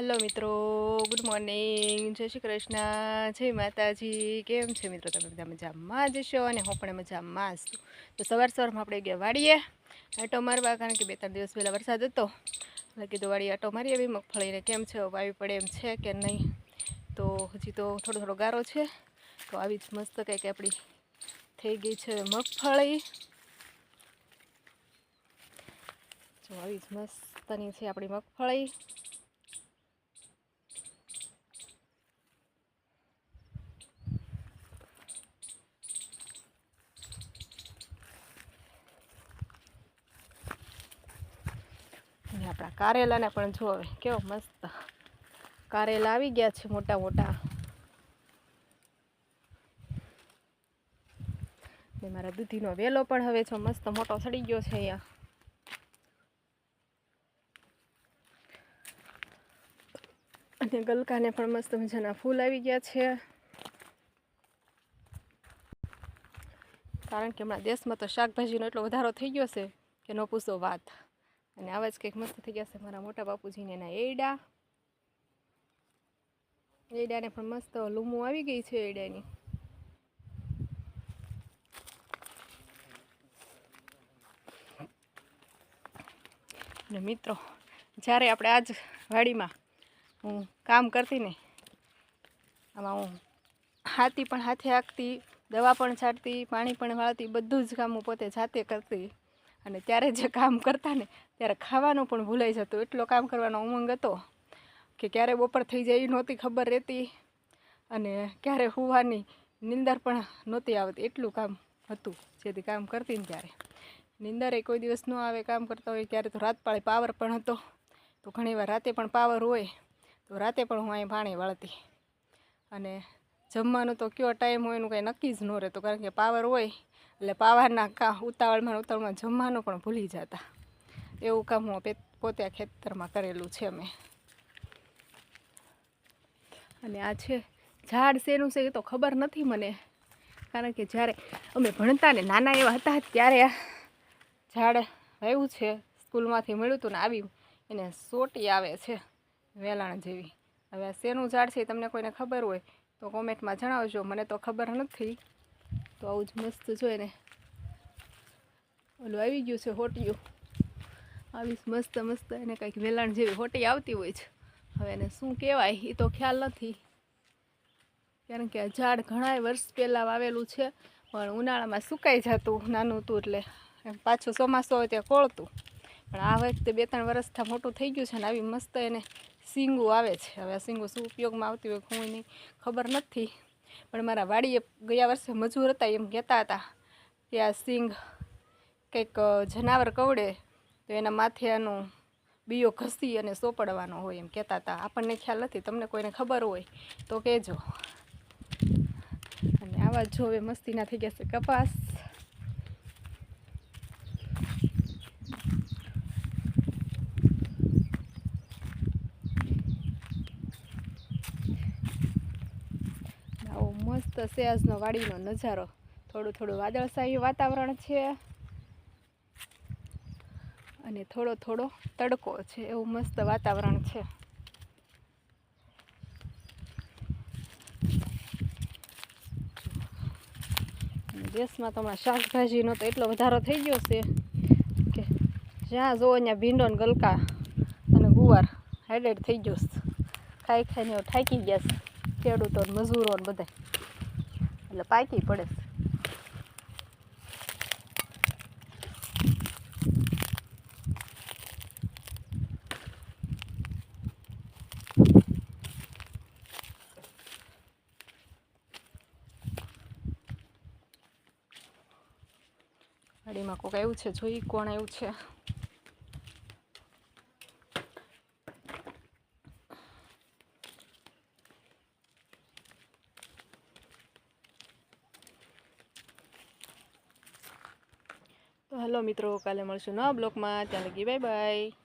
Hello मित्रों, good morning, जय श्री कृष्ण, जय माताजी। केम छे मित्रों? तमे बधा मजामां ज छो अने हुं पण मजामां ज छुं। तो सवार-सवारमां आपणे गया वाડીए आटो मारवा, कारण के 2-3 दिवस पहेला वरसाद हतो એટલે કીધું વાડીએ આટો મારી આવી મગફળીને કેમ છે, વાવી પડે એમ છે કે નહીં। તો હજી તો થોડો ગારો છે, તો આવી જ મસ્ત કંઈક આપણી થઈ ગઈ છે મગફળી। જો આવી જ મસ્તની છે આપણી મગફળી। આપણા કારેલાને પણ જો હવે કેવો મસ્ત કારેલા આવી ગયા છે મોટા મોટા। ને મારા દૂધીનો વેલો પણ હવે જો મસ્ત મોટો સડી ગયો છે અહીંયા। અને ગલકાને પણ મસ્ત મજાના ફૂલ આવી ગયા છે, કારણ કે હમણાં દેશમાં તો શાકભાજીનો એટલો વધારો થઈ ગયો છે કે ન પૂછો વાત। અને આવા જ કંઈક મસ્ત થઈ ગયા છે મારા મોટા બાપુજીને એના એડાને પણ મસ્ત લૂમું આવી ગઈ છે એડાની। ને મિત્રો, જ્યારે આપણે આજ વાડીમાં હું કામ કરતી ને, આમાં હું હાથી પણ હાથે હાંકતી, દવા પણ છાંટતી, પાણી પણ વાળતી, બધું જ કામ હું પોતે જાતે કરતી। અને ત્યારે જે કામ કરતા ને ત્યારે ખાવાનું પણ ભૂલાઈ જતું, એટલો કામ કરવાનો ઉમંગ હતો કે ક્યારે બપોર થઈ જાય એ નહોતી ખબર રહેતી, અને ક્યારે હુવાની નીંદર પણ નહોતી આવતી, એટલું કામ હતું જેથી કામ કરતી ને ત્યારે। નીંદર એ કોઈ દિવસ ન આવે કામ કરતા હોય ત્યારે। તો રાત પાળે પાવર પણ હતો, તો ઘણીવાર રાતે પણ પાવર હોય તો રાતે પણ હું અહીં પાણી વાળતી। અને જમવાનું તો કયો ટાઈમ હોય એનું કંઈ નક્કી જ ન રહેતું, કારણ કે પાવર હોય એટલે પાવરના ઉતાવળમાં જમવાનું પણ ભૂલી જતા। એવું કામ હું પોતે આ ખેતરમાં કરેલું છે મેં। અને આ છે ઝાડ શેનું છે એ તો ખબર નથી મને, કારણ કે જ્યારે અમે ભણતા ને નાના એવા હતા ત્યારે આ ઝાડ વાવ્યું છે, સ્કૂલમાંથી મળ્યું હતું ને આવી એને સોટી આવે છે વેલાણ જેવી। હવે આ શેનું ઝાડ છે તમને કોઈને ખબર હોય તો કોમેન્ટમાં જણાવજો, મને તો ખબર નથી। તો આવું જ મસ્ત જોઈએ ને ઓલું આવી ગયું છે હોટિયું, આવી મસ્ત મસ્ત એને કંઈક વેલાણ જેવી હોટી આવતી હોય છે। હવે એને શું કહેવાય એ તો ખ્યાલ નથી, કારણ કે આ ઝાડ ઘણા વર્ષ પહેલાં વાવેલું છે, પણ ઉનાળામાં સુકાઈ જતું નાનું હતું એટલે પાછું ચોમાસું હોય ત્યાં કોળતું। પણ આ વખતે 2-3 વર્ષથી મોટું થઈ ગયું છે ને આવી મસ્ત એને સીંગું આવે છે। હવે આ સીંગું શું ઉપયોગમાં આવતી હોય હું એની ખબર નથી, પણ મારા વાડીએ ગયા વર્ષે મજૂર હતા એમ કહેતા હતા કે આ સીંગ કંઈક જનાવર કવડે તો એના માથે આનું બીયો ઘસી અને સોપડવાનો હોય એમ કહેતા હતા। આપણને ખ્યાલ નથી, તમને કોઈને ખબર હોય તો કહેજો। અને આવા જો હવે મસ્તીના થઈ ગયા છે કપાસ। આવો મસ્ત છે આજનો વાડીનો નજારો, થોડું થોડું વાદળછાયું વાતાવરણ છે અને થોડો થોડો તડકો છે, એવું મસ્ત વાતાવરણ છે। દેશમાં તો હમણાં શાકભાજીનો તો એટલો વધારો થઈ ગયો છે કે જ્યાં જોવો ત્યાં ભીંડો ને ગલકા અને ગુવાર હાઈલાઇટ થઈ ગયો છે। ખાઈ ખાઈને થાકી ગયા છે ખેડૂતો ને મજૂરો ને બધા, એટલે પાકી પડે છે। વાડીમાં કોઈક આવ્યું છે, જોઈ કોણ આવ્યું છે। તો હેલો મિત્રો, કાલે મળશું નવા બ્લોગમાં, ત્યાં લગી બાય બાય।